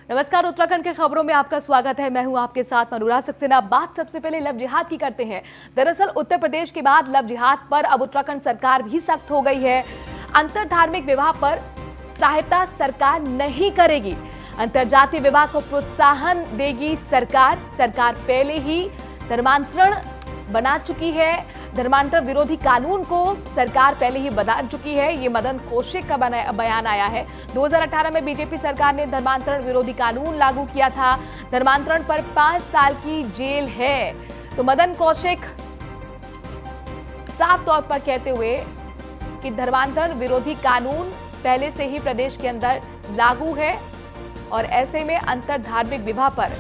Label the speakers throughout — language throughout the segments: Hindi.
Speaker 1: नमस्कार, उत्तराखंड के खबरों में आपका स्वागत है। मैं हूं आपके साथ अनुराग सक्सेना। बात सबसे पहले लव जिहाद की करते हैं। दरअसल उत्तर प्रदेश के बाद लव जिहाद पर अब उत्तराखंड सरकार भी सख्त हो गई है। अंतर धार्मिक विवाह पर सहायता सरकार नहीं करेगी। अंतरजातीय विवाह को प्रोत्साहन देगी सरकार। सरकार पहले ही धर्मांतरण बना चुकी है। धर्मांतरण विरोधी कानून को सरकार पहले ही बना चुकी है। ये मदन कौशिक का बयान आया है। 2018 में बीजेपी सरकार ने धर्मांतरण विरोधी कानून लागू किया था। धर्मांतरण पर 5 साल की जेल है। तो मदन कौशिक साफ तौर पर कहते हुए कि धर्मांतरण विरोधी कानून पहले से ही प्रदेश के अंदर लागू है और ऐसे में अंतर धार्मिक विवाह पर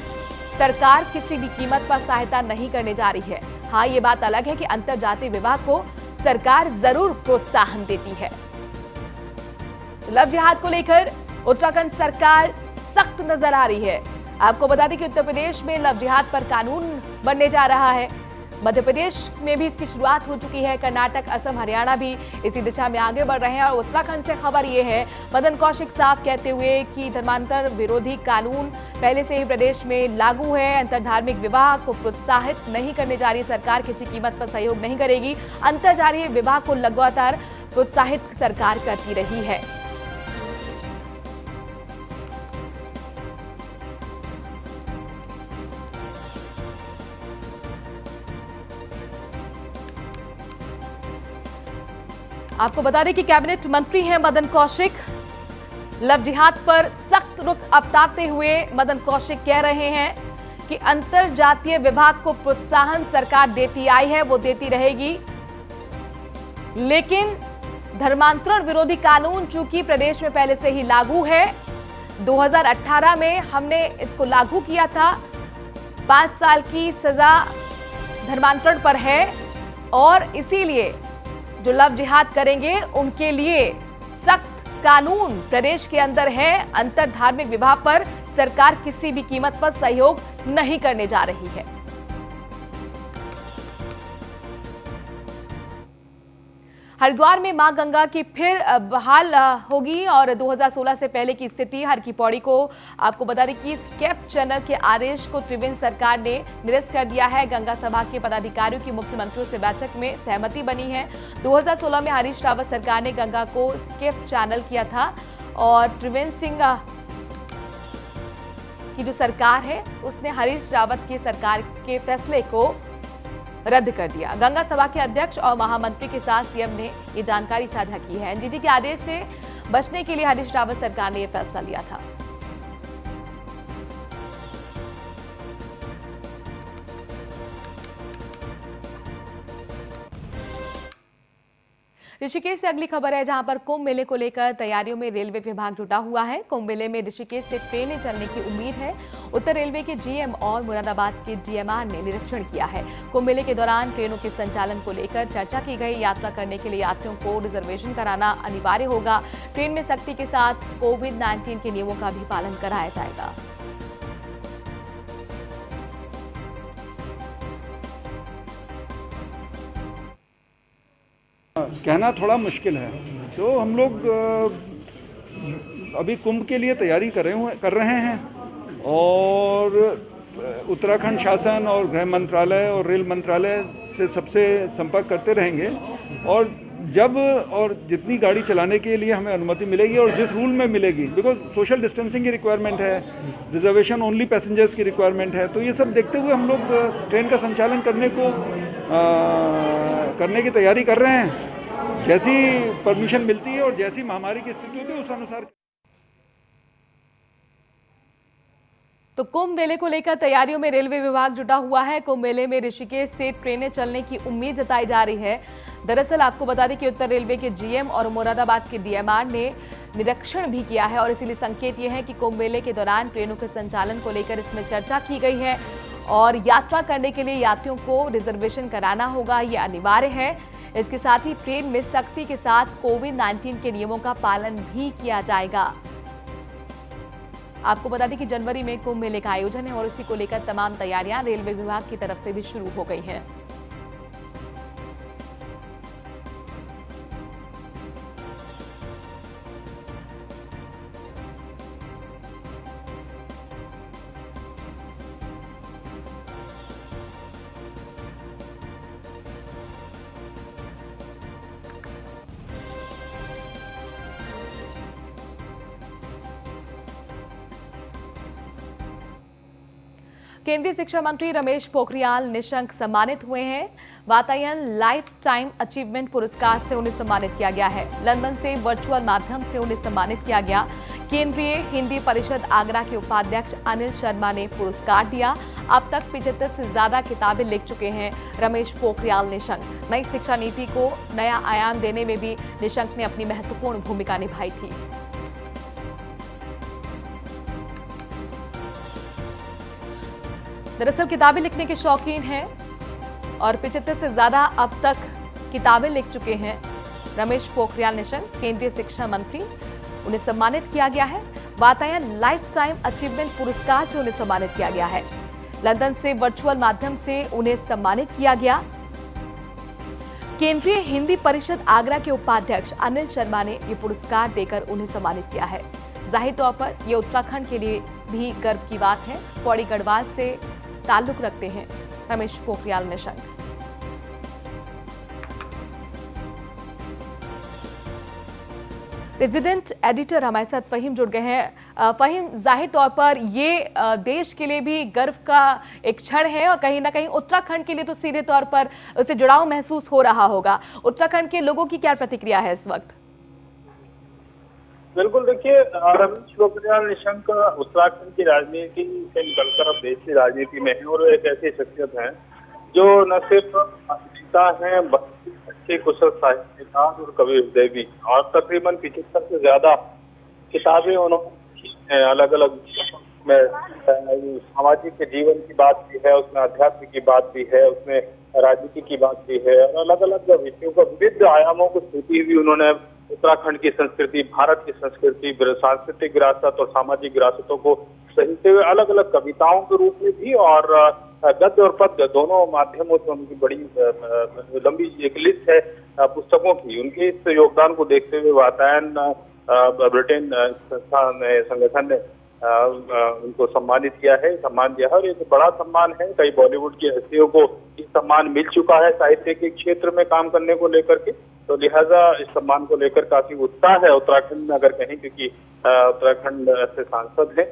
Speaker 1: सरकार किसी भी कीमत पर सहायता नहीं करने जा रही है। हाँ, ये बात अलग है कि अंतर जातीय विवाह को सरकार जरूर प्रोत्साहन देती है। लव जिहाद को लेकर उत्तराखंड सरकार सख्त नजर आ रही है। आपको बता दें कि उत्तर प्रदेश में लव जिहाद पर कानून बनने जा रहा है। मध्य प्रदेश में भी इसकी शुरुआत हो चुकी है। कर्नाटक, असम, हरियाणा भी इसी दिशा में आगे बढ़ रहे हैं। और उत्तराखंड से खबर ये है, मदन कौशिक साफ कहते हुए कि धर्मांतरण विरोधी कानून पहले से ही प्रदेश में लागू है। अंतरधार्मिक विवाह को प्रोत्साहित नहीं करने जा रही सरकार, किसी कीमत पर सहयोग नहीं करेगी। अंतरजातीय विवाह को लगातार प्रोत्साहित सरकार करती रही है। आपको बता दें कि कैबिनेट मंत्री हैं मदन कौशिक। लव जिहाद पर सख्त रुख अपनाते हुए मदन कौशिक कह रहे हैं कि अंतर जातीय विवाह को प्रोत्साहन सरकार देती आई है, वो देती रहेगी। लेकिन धर्मांतरण विरोधी कानून चूंकि प्रदेश में पहले से ही लागू है, 2018 में हमने इसको लागू किया था। 5 साल की सजा धर्मांतरण पर है और इसीलिए जो लव जिहाद करेंगे उनके लिए सख्त कानून प्रदेश के अंदर है। अंतर धार्मिक विवाह पर सरकार किसी भी कीमत पर सहयोग नहीं करने जा रही है। हरिद्वार में मां गंगा की फिर बहाल होगी और 2016 से पहले की स्थिति हर की पौड़ी को आपको बता दें कि स्केप चैनल के आदेश को त्रिवेंद्र सरकार ने निरस्त कर दिया है। गंगा सभा के पदाधिकारियों की मुख्यमंत्रियों से बैठक में सहमति बनी है। 2016 में हरीश रावत सरकार ने गंगा को स्केप चैनल किया था और त्रिवेंद्र सिंह की जो सरकार है उसने हरीश रावत की सरकार के फैसले को रद्द कर दिया। गंगा सभा के अध्यक्ष और महामंत्री के साथ सीएम ने ये जानकारी साझा की है। एनजीटी के आदेश से बचने के लिए हरीश रावत सरकार ने यह फैसला लिया था। ऋषिकेश से अगली खबर है, जहां पर कुंभ मेले को लेकर तैयारियों में रेलवे विभाग जुटा हुआ है। कुंभ मेले में ऋषिकेश से ट्रेनें चलने की उम्मीद है। उत्तर रेलवे के जीएम और मुरादाबाद के डीएमआर ने निरीक्षण किया है। कुंभ मेले के दौरान ट्रेनों के संचालन को लेकर चर्चा की गई। यात्रा करने के लिए यात्रियों को रिजर्वेशन कराना अनिवार्य होगा। ट्रेन में सख्ती के साथ कोविड-19 के नियमों का भी पालन कराया जाएगा।
Speaker 2: कहना थोड़ा मुश्किल है। तो हम लोग अभी कुंभ के लिए तैयारी कर रहे हैं और उत्तराखंड शासन और गृह मंत्रालय और रेल मंत्रालय से सबसे संपर्क करते रहेंगे और जब और जितनी गाड़ी चलाने के लिए हमें अनुमति मिलेगी और जिस रूल में मिलेगी, बिकॉज सोशल डिस्टेंसिंग की रिक्वायरमेंट है, रिजर्वेशन ओनली पैसेंजर्स की रिक्वायरमेंट है, तो ये सब देखते हुए हम लोग ट्रेन का संचालन करने की तैयारी कर रहे हैं। जैसी परमिशन मिलती है और जैसी महामारी की स्थिति होती है उस अनुसार।
Speaker 1: तो कुंभ मेले को लेकर तैयारियों में रेलवे विभाग जुटा हुआ है। कुंभ मेले में ऋषिकेश से ट्रेनें चलने की उम्मीद जताई जा रही है। दरअसल आपको बता दें कि उत्तर रेलवे के जीएम और मुरादाबाद के डीएमआर ने निरीक्षण भी किया है और इसीलिए संकेत यह है कि कुंभ मेले के दौरान ट्रेनों के संचालन को लेकर इसमें चर्चा की गई है और यात्रा करने के लिए यात्रियों को रिजर्वेशन कराना होगा, ये अनिवार्य है। इसके साथ ही ट्रेन में सख्ती के साथ कोविड-19 के नियमों का पालन भी किया जाएगा। आपको बता दें कि जनवरी में कुंभ मेले का आयोजन है और इसी को लेकर तमाम तैयारियां रेलवे विभाग की तरफ से भी शुरू हो गई हैं। केंद्रीय शिक्षा मंत्री रमेश पोखरियाल निशंक सम्मानित हुए हैं। वातायन लाइफ टाइम अचीवमेंट पुरस्कार से उन्हें सम्मानित किया गया है। लंदन से वर्चुअल माध्यम से उन्हें सम्मानित किया गया। केंद्रीय हिंदी परिषद आगरा के उपाध्यक्ष अनिल शर्मा ने पुरस्कार दिया। अब तक 75 से ज्यादा किताबें लिख चुके हैं रमेश पोखरियाल निशंक। नई शिक्षा नीति को नया आयाम देने में भी निशंक ने अपनी महत्वपूर्ण भूमिका निभाई थी। दरअसल किताबें लिखने के शौकीन हैं और 75 से ज्यादा अब तक किताबें लिख चुके हैं रमेश पोखरियाल निशंक। केंद्रीय शिक्षा मंत्री उन्हें सम्मानित किया गया है। वातायन लाइफ टाइम अचीवमेंट पुरस्कार से उन्हें सम्मानित किया गया है। लंदन से वर्चुअल माध्यम से उन्हें सम्मानित किया गया। केंद्रीय हिंदी परिषद आगरा के उपाध्यक्ष अनिल शर्मा ने यह पुरस्कार देकर उन्हें सम्मानित किया है। जाहिर तौर पर यह उत्तराखंड के लिए भी गर्व की बात है। पौड़ी गढ़वाल से ताल्लुक रखते हैं रमेश पोखरियाल निशंक। रेजिडेंट एडिटर हमारे साथ फहीम जुड़ गए हैं। फहीम, जाहिर तौर पर ये देश के लिए भी गर्व का एक क्षण है और कहीं ना कहीं उत्तराखंड के लिए तो सीधे तौर पर उसे जुड़ाव महसूस हो रहा होगा। उत्तराखंड के लोगों की क्या प्रतिक्रिया है इस वक्त?
Speaker 3: बिल्कुल, देखिए, रमेश पोखरियाल निशंक उत्तराखंड की राजनीति से निकलकर अब देश की राजनीति में है और एक ऐसी शख्सियत है जो न सिर्फ नेता है बल्कि अच्छे कुशल साहित्यकार और कवि हृदय भी। और तकरीबन 75 से ज्यादा किताबें उन्होंने अलग अलग में सामाजिक जीवन की बात भी है, उसमें अध्यात्म की बात भी है, उसमें राजनीति की बात भी है और अलग अलग विषयों को विविध आयामों को छूती हुई उन्होंने उत्तराखंड की संस्कृति, भारत की संस्कृति, सांस्कृतिक विरासत और सामाजिक विरासतों को सहीते हुए अलग अलग कविताओं के रूप में भी और गद्य और पद्य दोनों माध्यमों से उनकी बड़ी लंबी एक लिस्ट है पुस्तकों की। उनके इस योगदान को देखते हुए वातायन ब्रिटेन संगठन ने उनको सम्मानित किया है, सम्मान दिया है और एक बड़ा सम्मान है। कई बॉलीवुड की हस्तियों को ये सम्मान मिल चुका है साहित्य के क्षेत्र में काम करने को लेकर के, तो लिहाजा इस सम्मान को लेकर काफी उत्साह है उत्तराखंड में अगर कहें, क्योंकि उत्तराखंड से सांसद हैं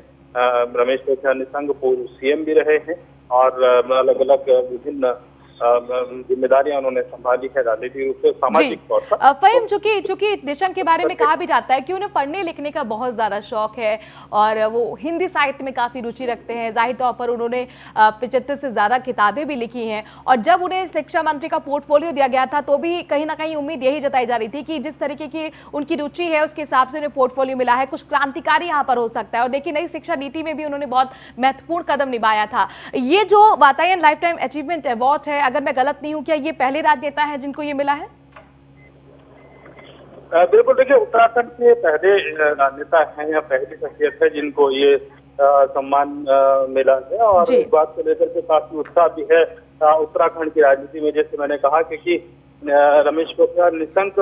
Speaker 3: रमेश पोखरियाल निशंक, पूर्व सीएम भी रहे हैं और अलग अलग विभिन्न जिम्मेदारियां उन्होंने संभाली है राजनीतिक रूप से, सामाजिक तौर पर।
Speaker 1: फहीम, चूंकि निशंक के बारे में कहा भी जाता है कि उन्हें पढ़ने लिखने का बहुत ज्यादा शौक है और वो हिंदी साहित्य में काफी रुचि रखते हैं। जाहिर तौर पर उन्होंने 75 से ज्यादा किताबें भी लिखी हैं और जब उन्हें शिक्षा मंत्री का पोर्टफोलियो दिया गया था तो भी कहीं ना कहीं उम्मीद यही जताई जा रही थी कि जिस तरीके की उनकी रुचि है उसके हिसाब से उन्हें पोर्टफोलियो मिला है, कुछ क्रांतिकारी यहाँ पर हो सकता है। और देखिए, नई शिक्षा नीति में भी उन्होंने बहुत महत्वपूर्ण कदम निभाया था। ये जो Vatayan life time achievement award है, अगर मैं गलत नहीं हूं, क्या ये पहले राजनेता है जिनको ये मिला है?
Speaker 3: बिल्कुल, देखिए, उत्तराखंड के पहले राजनेता हैं या पहली शख्सियत है जिनको ये सम्मान मिला है और इस बात को लेकर के काफी उत्साह भी है उत्तराखंड की राजनीति में। जैसे मैंने कहा कि रमेश पोखरियाल निशंक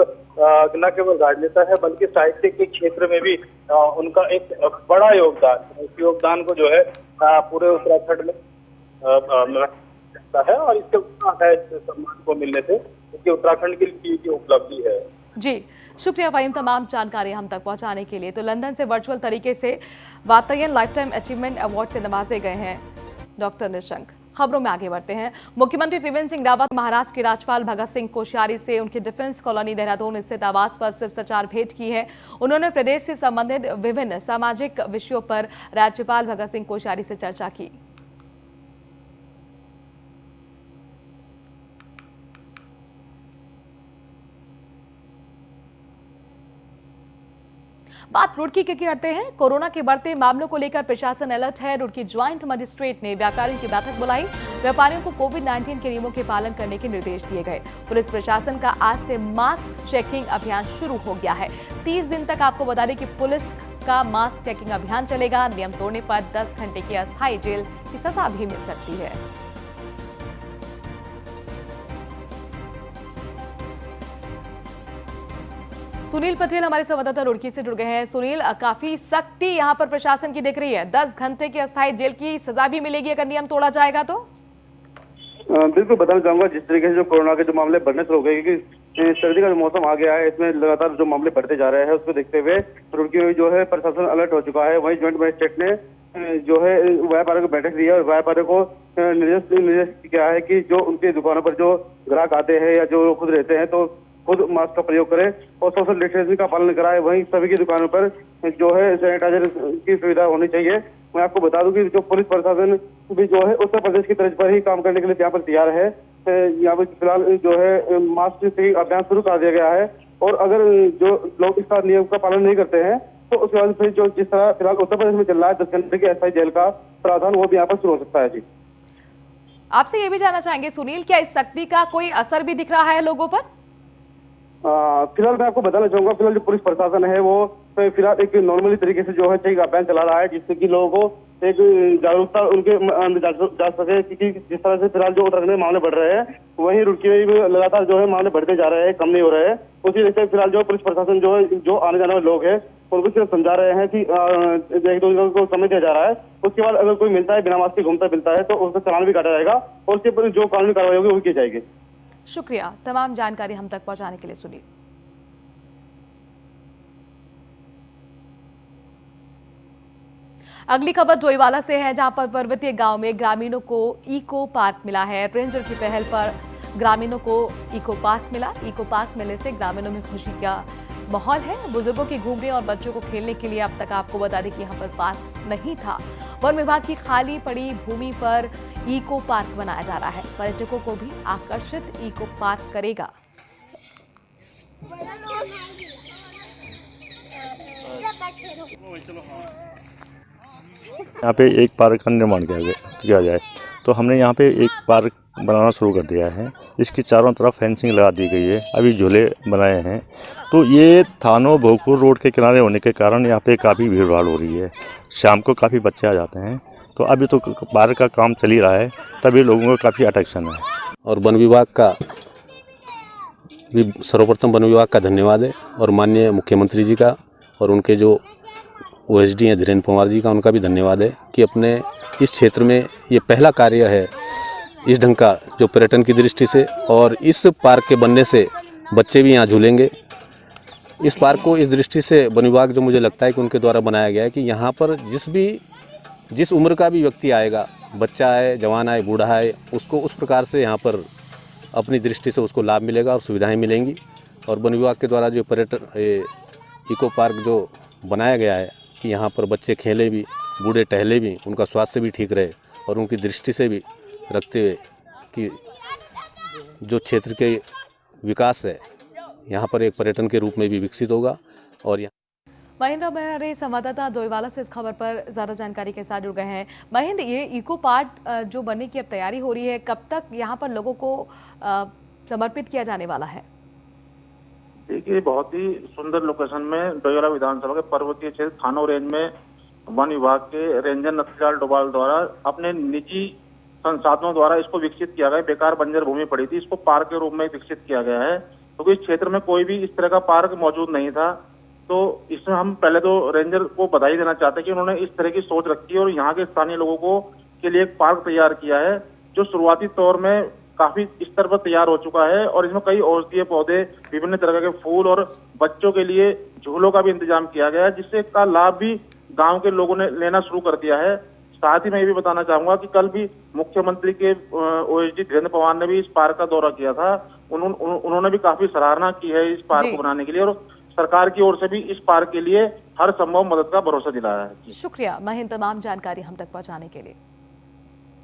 Speaker 3: न केवल राजनेता है बल्कि साहित्य के क्षेत्र में भी उनका एक बड़ा योगदान है। इस योगदान को जो है पूरे उत्तराखंड में है और इसके है सम्मान को मिलने से, क्योंकि उत्तराखंड के लिए की उपलब्धि है।
Speaker 1: जी, शुक्रिया फहीम तमाम जानकारी हम तक पहुंचाने के लिए। तो लंदन से वर्चुअल तरीके से Vatayan life time achievement award से नवाजे गए हैं डॉक्टर निशंक। खबरों में आगे बढ़ते हैं। मुख्यमंत्री त्रिवेंद्र सिंह रावत महाराष्ट्र के राज्यपाल भगत सिंह कोश्यारी से उनके डिफेंस कॉलोनी देहरादून स्थित आवास पर शिष्टाचार भेंट की है। उन्होंने प्रदेश से संबंधित विभिन्न सामाजिक विषयों पर राज्यपाल भगत सिंह कोश्यारी से चर्चा की। बात रुड़की की करते हैं। कोरोना के बढ़ते मामलों को लेकर प्रशासन अलर्ट है। रुड़की ज्वाइंट मजिस्ट्रेट ने व्यापारियों की बैठक बुलाई। व्यापारियों को कोविड-19 के नियमों के पालन करने के निर्देश दिए गए। पुलिस प्रशासन का आज से मास्क चेकिंग अभियान शुरू हो गया है। 30 दिन तक आपको बता दें कि पुलिस का मास्क चेकिंग अभियान चलेगा। नियम तोड़ने पर 10 घंटे की अस्थायी जेल की सजा भी मिल सकती है। सुनील पटेल हमारे संवाददाता रुड़की से जुड़ गए हैं। सुनील, काफी सख्ती यहाँ पर प्रशासन की दिख रही है। 10 घंटे की अस्थायी जेल की सजा भी मिलेगी अगर नियम तोड़ा जाएगा तो?
Speaker 4: बिल्कुल बताना चाहूंगा, जिस तरीके से जो कोरोना के जो मामले बढ़ने शुरू हो गए, क्योंकि सर्दी का जो मौसम आ गया है, इसमें लगातार जो मामले बढ़ते जा रहे हैं उसको देखते हुए रुड़की में जो है प्रशासन अलर्ट हो चुका है। वहीं ज्वाइंट मजिस्ट्रेट ने जो है व्यापारियों को बैठक दी है और व्यापारियों को निर्देश किया है कि जो उनकी दुकानों पर जो ग्राहक आते हैं या जो खुद रहते हैं तो खुद मास्क का प्रयोग करें और सोशल डिस्टेंसिंग का पालन कराएं। वहीं सभी की दुकानों पर जो है सैनिटाइजर की सुविधा होनी चाहिए। मैं आपको बता दूं कि जो पुलिस प्रशासन भी जो है उत्तर प्रदेश की तर्ज पर ही काम करने के लिए यहाँ पर तैयार है। यहाँ पर फिलहाल जो है मास्क से अभियान शुरू कर दिया गया है और अगर जो लोग इसका नियम का पालन नहीं करते हैं तो उसके बाद फिर जो जिस तरह फिलहाल उत्तर प्रदेश में चल रहा है 10 घंटे की अस्थायी जेल का प्रावधान वो भी यहाँ पर शुरू हो सकता है। जी,
Speaker 1: आपसे ये भी जानना चाहेंगे सुनील, क्या इस सख्ती का कोई असर भी दिख रहा है लोगों पर?
Speaker 4: फिलहाल मैं आपको बताना चाहूंगा, फिलहाल जो पुलिस प्रशासन है वो फिलहाल एक नॉर्मली तरीके से जो है एक अभियान चला रहा है जिससे कि लोगों को एक जागरूकता उनके अंदर जा सके। क्योंकि जिस तरह से फिलहाल जो उत्तराखंड में मामले बढ़ रहे हैं वहीं रुड़की में भी लगातार जो है मामले बढ़ते जा रहे हैं, कम नहीं हो रहे हैं। उसी वजह से फिलहाल जो पुलिस प्रशासन जो आने जाने वाले लोग हैं उनको सिर्फ समझा रहे हैं कि एक दूसरे को समय दिया जा रहा है। उसके बाद अगर कोई मिलता है बिना मास्क के घूमता मिलता है तो उसका चालान भी काटा जाएगा और उसके ऊपर जो कानूनी कार्रवाई होगी वो की जाएगी।
Speaker 1: शुक्रिया तमाम जानकारी हम तक पहुंचाने के लिए सुनील। अगली खबर डोईवाला से है, जहां पर पर्वतीय गांव में ग्रामीणों को इको पार्क मिला है। रेंजर की पहल पर ग्रामीणों को इको पार्क मिला। इको पार्क मिलने से ग्रामीणों में खुशी का माहौल है। बुजुर्गों की घूमने और बच्चों को खेलने के लिए अब तक आपको बता दें कि यहाँ पर पार्क नहीं था। वन विभाग की खाली पड़ी भूमि पर इको पार्क बनाया जा रहा है। पर्यटकों को भी आकर्षित इको पार्क करेगा।
Speaker 5: यहाँ पे एक पार्क का निर्माण किया जाए तो हमने यहाँ पे एक पार्क बनाना शुरू कर दिया है। इसकी चारों तरफ फेंसिंग लगा दी गई है, अभी झूले बनाए हैं। तो ये थानो भोगपुर रोड के किनारे होने के कारण यहाँ पे काफ़ी भीड़ भाड़ हो रही है। शाम को काफ़ी बच्चे आ जाते हैं। तो अभी तो पार्क का काम चल ही रहा है, तभी लोगों को काफ़ी अट्रैक्शन है।
Speaker 6: और वन विभाग का भी सर्वप्रथम वन विभाग का धन्यवाद है और माननीय मुख्यमंत्री जी का और उनके जो OSD हैं धीरेन्द्र पवार जी का, उनका भी धन्यवाद है कि अपने इस क्षेत्र में ये पहला कार्य है इस ढंग का जो पर्यटन की दृष्टि से। और इस पार्क के बनने से बच्चे भी यहाँ झूलेंगे। इस पार्क को इस दृष्टि से वन विभाग जो मुझे लगता है कि उनके द्वारा बनाया गया है कि यहाँ पर जिस उम्र का भी व्यक्ति आएगा, बच्चा आए, जवान आए, बूढ़ा आए, उसको उस प्रकार से यहाँ पर अपनी दृष्टि से उसको लाभ मिलेगा और सुविधाएँ मिलेंगी। और वन विभाग के द्वारा जो पर्यटन इको पार्क जो बनाया गया है कि यहाँ पर बच्चे खेले भी, बूढ़े टहले भी, उनका स्वास्थ्य भी ठीक रहे और उनकी दृष्टि से भी रखते हुए कि जो क्षेत्र के विकास है यहाँ पर एक पर्यटन के रूप में भी विकसित होगा। और
Speaker 1: महेंद्र हमारे संवाददाता डोईवाला से इस खबर पर ज्यादा जानकारी के साथ जुड़ गए हैं। महेंद्र, ये इको पार्क जो बनने की अब तैयारी हो रही है, कब तक यहाँ पर लोगों को समर्पित किया जाने वाला है?
Speaker 7: देखिए, बहुत ही सुंदर लोकेशन में डोईवाला विधानसभा के पर्वतीय क्षेत्र थानो रेंज में वन विभाग के रेंजर नथलाल डोभाल द्वारा अपने निजी संसाधनों द्वारा इसको विकसित किया गया। बेकार बंजर भूमि पड़ी थी, इसको पार्क के रूप में विकसित किया गया है क्योंकि इस क्षेत्र में कोई भी इस तरह का पार्क मौजूद नहीं था। तो इसमें हम पहले तो रेंजर को बधाई देना चाहते हैं कि उन्होंने इस तरह की सोच रखी है और यहाँ के स्थानीय लोगों को के लिए एक पार्क तैयार किया है जो शुरुआती तौर में काफी स्तर पर तैयार हो चुका है। और इसमें कई औषधीय पौधे, विभिन्न तरह के फूल और बच्चों के लिए झूलों का भी इंतजाम किया गया है, जिससे इसका लाभ भी गांव के लोगों ने लेना शुरू कर दिया है। साथ ही मैं ये भी बताना चाहूंगा कि कल भी मुख्यमंत्री के OSD धीरेन्द्र पवार ने भी इस पार्क का दौरा किया था। उन्होंने भी काफी सराहना की है इस पार्क को बनाने के लिए और सरकार की ओर से भी इस पार्क के लिए हर संभव मदद का भरोसा दिलाया है।
Speaker 1: शुक्रिया महेंद्र, तमाम जानकारी हम तक पहुंचाने के लिए।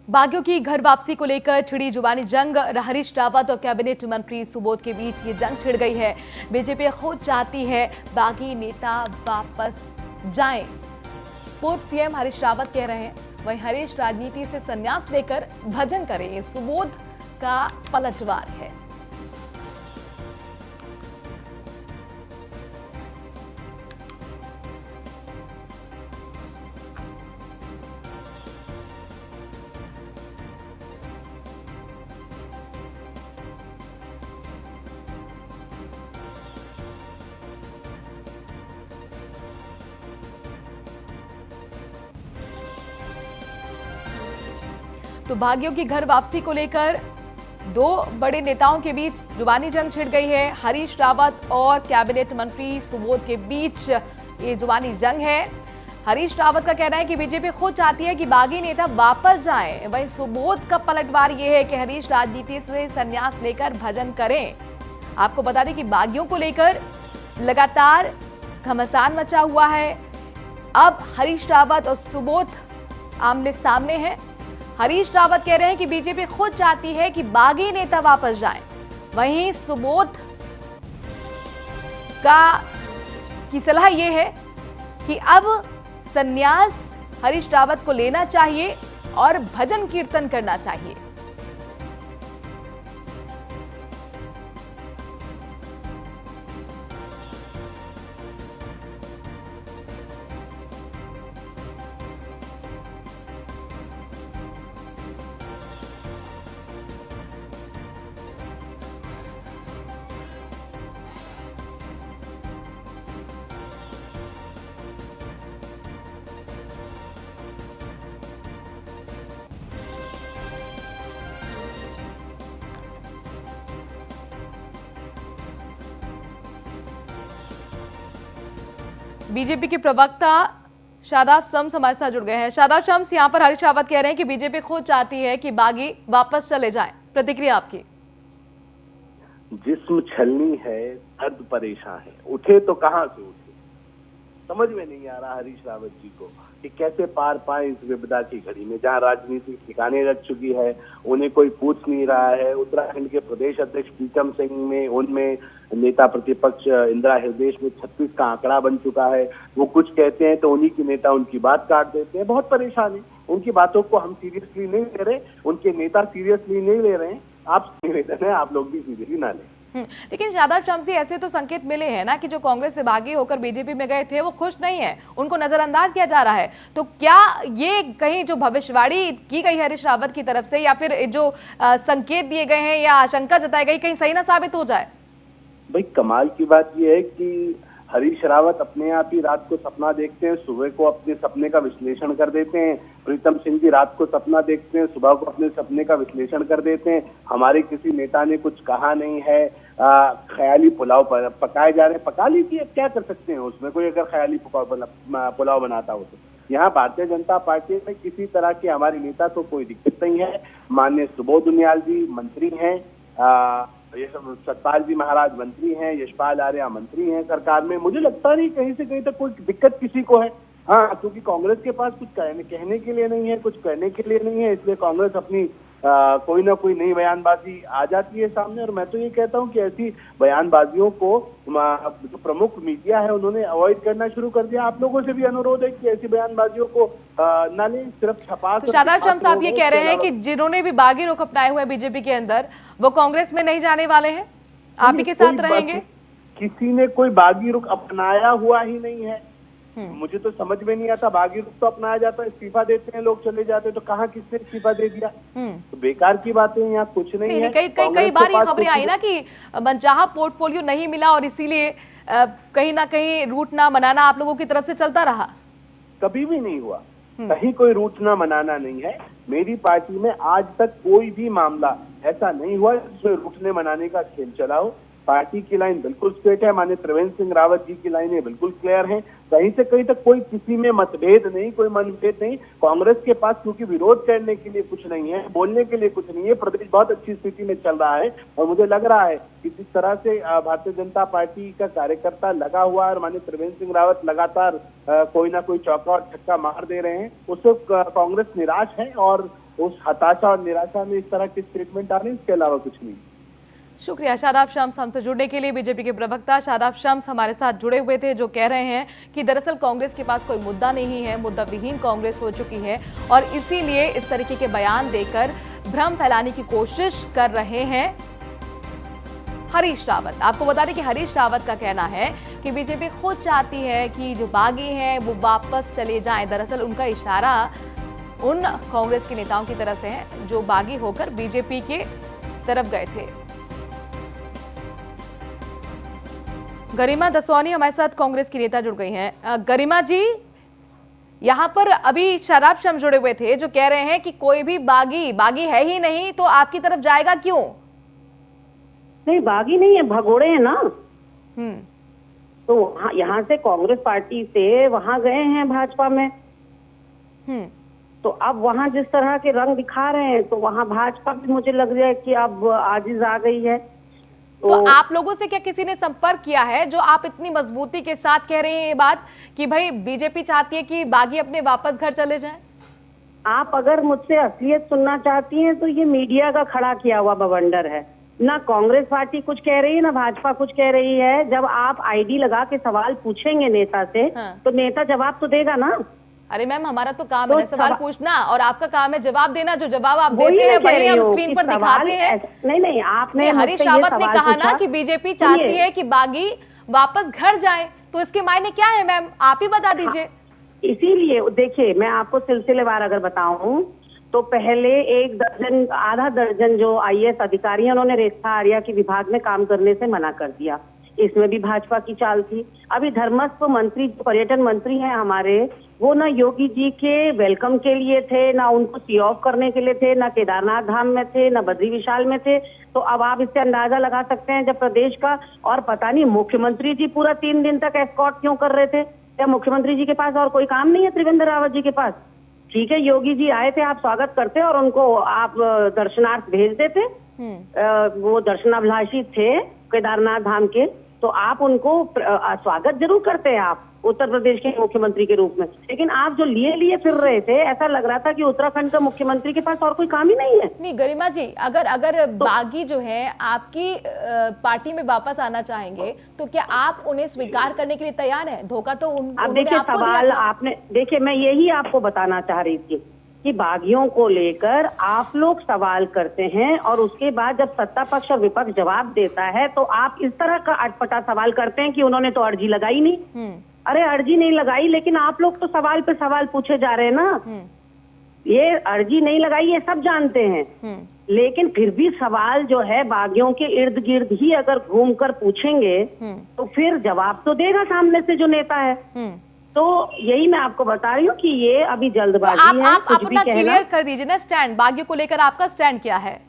Speaker 1: बागियों की घर वापसी को लेकर छिड़ी जुबानी जंग। हरीश रावत और कैबिनेट मंत्री सुबोध के बीच ये जंग छिड़ गई है। बीजेपी खुद चाहती है बागी नेता वापस जाएं। पूर्व सीएम हरीश रावत कह रहे हैं, वहीं हरीश राजनीति से संन्यास लेकर भजन करें, ये सुबोध का पलटवार है। तो बागियों की घर वापसी को लेकर दो बड़े नेताओं के बीच जुबानी जंग छिड़ गई है। हरीश रावत और कैबिनेट मंत्री सुबोध के बीच ये जुबानी जंग है। हरीश रावत का कहना है कि बीजेपी खुद चाहती है कि बागी नेता वापस जाएं। वहीं सुबोध का पलटवार यह है कि हरीश राजनीति से संन्यास लेकर भजन करें। आपको बता दें कि बागियों को लेकर लगातार घमासान मचा हुआ है। अब हरीश रावत और सुबोध आमने सामने हैं। हरीश रावत कह रहे हैं कि बीजेपी खुद चाहती है कि बागी नेता वापस जाएं। वहीं सुबोध की सलाह यह है कि अब संन्यास हरीश रावत को लेना चाहिए और भजन कीर्तन करना चाहिए। बीजेपी के प्रवक्ता शादाब शम्स हमारे साथ जुड़ गए हैं। शादाब शम्स, यहाँ पर हरीश रावत कह रहे हैं कि बीजेपी खुद चाहती है कि बागी वापस चले जाएं। प्रतिक्रिया आपकी।
Speaker 8: जिस्म छलनी है, दर्द परेशान है, उठे तो कहां से उठे, समझ में नहीं आ रहा हरीश रावत जी को कि कैसे पार पाए इस विपदा की घड़ी में, जहां राजनीति ठिकाने लग चुकी है, उन्हें कोई पूछ नहीं रहा है। उत्तराखंड के प्रदेश अध्यक्ष प्रीतम सिंह में, उनमें नेता प्रतिपक्ष इंदिरा हृदय में 36 का आंकड़ा बन चुका है। वो कुछ कहते हैं तो उन्हीं के नेता उनकी बात काट देते हैं। बहुत परेशान है, उनकी बातों को हम सीरियसली नहीं ले रहे, उनके नेता सीरियसली नहीं ले रहे हैं। आप निवेदन है आप लोग भी सीरियसली ना लें।
Speaker 1: लेकिन शादाब शम्सी, ऐसे तो संकेत मिले हैं ना कि जो कांग्रेस से बागी होकर बीजेपी में गए थे वो खुश नहीं है, उनको नजरअंदाज किया जा रहा है। तो क्या ये कहीं जो भविष्यवाणी की गई है हरीश रावत की तरफ से, या फिर जो संकेत दिए गए हैं या आशंका जताई गई, कहीं सही ना साबित हो जाए?
Speaker 8: भाई कमाल की बात यह है कि हरीश रावत अपने आप ही रात को सपना देखते हैं, सुबह को अपने सपने का विश्लेषण कर देते हैं। प्रीतम सिंह जी रात को सपना देखते हैं, सुबह को अपने सपने का विश्लेषण कर देते हैं। हमारे किसी नेता ने कुछ कहा नहीं है। ख्याली पुलाव पकाए जा रहे हैं, पका लीजिए, क्या कर सकते हैं उसमें, कोई अगर ख्याली पुलाव बनाता हो तो। यहाँ भारतीय जनता पार्टी में किसी तरह के हमारे नेता को कोई दिक्कत नहीं है। माननीय सुबोध उनियाल जी मंत्री हैं, सतपाल जी महाराज मंत्री हैं, यशपाल आर्या मंत्री हैं सरकार में। मुझे लगता नहीं कहीं से कहीं तक कोई दिक्कत किसी को है। हाँ, क्योंकि कांग्रेस के पास कुछ कहने के लिए नहीं है, कुछ करने के लिए नहीं है, इसलिए कांग्रेस अपनी कोई ना कोई नई बयानबाजी आ जाती है सामने। और मैं तो ये कहता हूँ कि ऐसी बयानबाजियों को जो प्रमुख मीडिया है उन्होंने अवॉइड करना शुरू कर दिया। आप लोगों से भी अनुरोध है कि ऐसी बयानबाजियों को ना लें, सिर्फ छपा।
Speaker 1: तो शादाब शम्स, आप ये कह रहे हैं कि जिन्होंने भी बागी रुख अपनाए हुए बीजेपी के अंदर, वो कांग्रेस में नहीं जाने वाले हैं, आप ही के साथ रहेंगे?
Speaker 8: किसी ने कोई बागी रुख अपनाया हुआ ही नहीं है। मुझे तो समझ में नहीं आता, बागी रुख तो अपनाया जाता है, इस्तीफा देते हैं लोग, चले जाते हैं, तो कहाँ किसने इस्तीफा दे दिया? तो बेकार की बातें, यहाँ कुछ नहीं है।
Speaker 1: कई बार ये खबरें आई ना कि मनचाहा पोर्टफोलियो नहीं मिला और इसीलिए कहीं ना कहीं रूट ना बनाना आप लोगों की तरफ से चलता रहा।
Speaker 8: कभी भी नहीं हुआ, कहीं कोई रूट ना मनाना नहीं है। मेरी पार्टी में आज तक कोई भी मामला ऐसा नहीं हुआ जिसमें रूटने मनाने का खेल चला हो। पार्टी की लाइन बिल्कुल स्ट्रेट है, माननीय त्रिवेंद्र सिंह रावत जी की लाइनें बिल्कुल क्लियर हैं। कहीं से कहीं तक कोई किसी में मतभेद नहीं, कोई मनभेद नहीं। कांग्रेस के पास क्योंकि विरोध करने के लिए कुछ नहीं है, बोलने के लिए कुछ नहीं है, प्रदेश बहुत अच्छी स्थिति में चल रहा है। और मुझे लग रहा है कि जिस तरह से भारतीय जनता पार्टी का कार्यकर्ता लगा हुआ है और माननीय त्रिवेंद्र सिंह रावत लगातार कोई ना कोई चौका और छक्का मार दे रहे हैं, उससे कांग्रेस निराश है। और उस हताशा और निराशा में इस तरह के स्टेटमेंट आ रहे हैं, इसके अलावा कुछ नहीं।
Speaker 1: शुक्रिया शादाब शम्स हमसे जुड़ने के लिए। बीजेपी के प्रवक्ता शादाब शम्स हमारे साथ जुड़े हुए थे, जो कह रहे हैं कि दरअसल कांग्रेस के पास कोई मुद्दा नहीं है, मुद्दा विहीन कांग्रेस हो चुकी है और इसीलिए इस तरीके के बयान देकर भ्रम फैलाने की कोशिश कर रहे हैं हरीश रावत। आपको बता दें कि हरीश रावत का कहना है कि बीजेपी खुद चाहती है कि जो बागी हैं वो वापस चले जाएं। दरअसल उनका इशारा उन कांग्रेस के नेताओं की तरफ से है जो बागी होकर बीजेपी के तरफ गए थे। गरिमा दसवानी हमारे साथ कांग्रेस की नेता जुड़ गई हैं। गरिमा जी, यहाँ पर अभी शादाब शम्स जुड़े हुए थे जो कह रहे हैं कि कोई भी बागी है ही नहीं, तो आपकी तरफ जाएगा क्यों?
Speaker 9: नहीं, बागी नहीं है, भगोड़े हैं ना। तो यहाँ से कांग्रेस पार्टी से वहां गए हैं भाजपा में। तो अब वहां जिस तरह के रंग दिखा रहे हैं तो वहां भाजपा भी मुझे लग रहा है कि अब आजिज आ गई है।
Speaker 1: तो आप लोगों से क्या किसी ने संपर्क किया है, जो आप इतनी मजबूती के साथ कह रहे हैं ये बात कि भाई बीजेपी चाहती है कि बागी अपने वापस घर चले जाएं?
Speaker 9: आप अगर मुझसे असलियत सुनना चाहती हैं तो ये मीडिया का खड़ा किया हुआ बवंडर है। ना कांग्रेस पार्टी कुछ कह रही है ना भाजपा कुछ कह रही है। जब आप आईडी लगा के सवाल पूछेंगे नेता से तो नेता जवाब तो देगा ना।
Speaker 1: अरे मैम, हमारा तो काम है सवाल पूछना और आपका काम है जवाब देना। जो जवाब आप देते हैं वही हम स्क्रीन पर दिखाते हैं।
Speaker 9: नहीं, आपने
Speaker 1: हरीश रावत ने कहा ना कि बीजेपी चाहती है कि बागी वापस घर जाए, तो इसके मायने क्या है मैम, आप ही बता दीजिए।
Speaker 9: इसीलिए देखिए, मैं आपको सिलसिलेवार अगर बताऊं तो पहले आधा दर्जन जो आईएएस अधिकारी हैं उन्होंने रेखा आर्या के विभाग में काम करने से मना कर दिया। इसमें भी भाजपा की चाल थी। अभी धर्मस्व मंत्री, पर्यटन मंत्री हैं हमारे, वो ना योगी जी के वेलकम के लिए थे, ना उनको सी ऑफ करने के लिए थे, ना केदारनाथ धाम में थे, ना बद्री विशाल में थे। तो अब आप इससे अंदाजा लगा सकते हैं जब प्रदेश का, और पता नहीं मुख्यमंत्री जी पूरा 3 दिन तक एस्कॉर्ट क्यों कर रहे थे। क्या मुख्यमंत्री जी के पास और कोई काम नहीं है त्रिवेंद्र रावत जी के पास? ठीक है, योगी जी आए थे, आप स्वागत करते और उनको आप दर्शनार्थ भेज देते। वो दर्शनाभिलाषी थे केदारनाथ धाम के, तो आप उनको स्वागत जरूर करते हैं आप उत्तर प्रदेश के मुख्यमंत्री के रूप में। लेकिन आप जो लिए फिर रहे थे, ऐसा लग रहा था कि उत्तराखंड का मुख्यमंत्री के पास और कोई काम ही नहीं है।
Speaker 1: नहीं गरिमा जी, अगर बागी जो है आपकी पार्टी में वापस आना चाहेंगे तो क्या आप उन्हें स्वीकार करने के लिए तैयार हैं? धोखा तो
Speaker 9: अब देखिए, सवाल आपने, देखिए मैं यही आपको बताना चाह रही थी कि बागियों को लेकर आप लोग सवाल करते हैं और उसके बाद जब सत्ता पक्ष और विपक्ष जवाब देता है तो आप इस तरह का अटपटा सवाल करते हैं कि उन्होंने तो अर्जी लगाई नहीं। अरे अर्जी नहीं लगाई, लेकिन आप लोग तो सवाल पे सवाल पूछे जा रहे हैं ना। ये अर्जी नहीं लगाई ये सब जानते हैं, लेकिन फिर भी सवाल जो है बागियों के इर्द गिर्द ही अगर घूमकर पूछेंगे तो फिर जवाब तो देगा सामने से जो नेता है। तो यही मैं आपको बता रही हूँ कि ये अभी जल्दबाजी है।
Speaker 1: आप अपना क्लियर कर दीजिए ना स्टैंड, बागियों को लेकर आपका स्टैंड क्या है?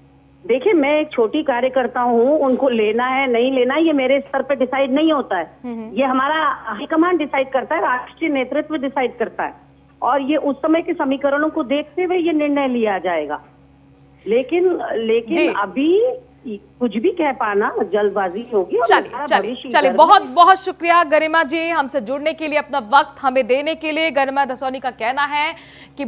Speaker 9: देखिए, मैं एक छोटी कार्यकर्ता हूँ, उनको लेना है नहीं लेना ये मेरे स्तर पे डिसाइड नहीं होता है। ये हमारा हाईकमान डिसाइड करता है, राष्ट्रीय नेतृत्व डिसाइड करता है, और ये उस समय के समीकरणों को देखते हुए ये निर्णय लिया जाएगा। लेकिन अभी कुछ भी कह पाना जल्दबाजी होगी।
Speaker 1: चलिए बहुत बहुत शुक्रिया गरिमा जी हमसे जुड़ने के लिए, अपना वक्त हमें देने के लिए। गरिमा दसौनी का कहना है कि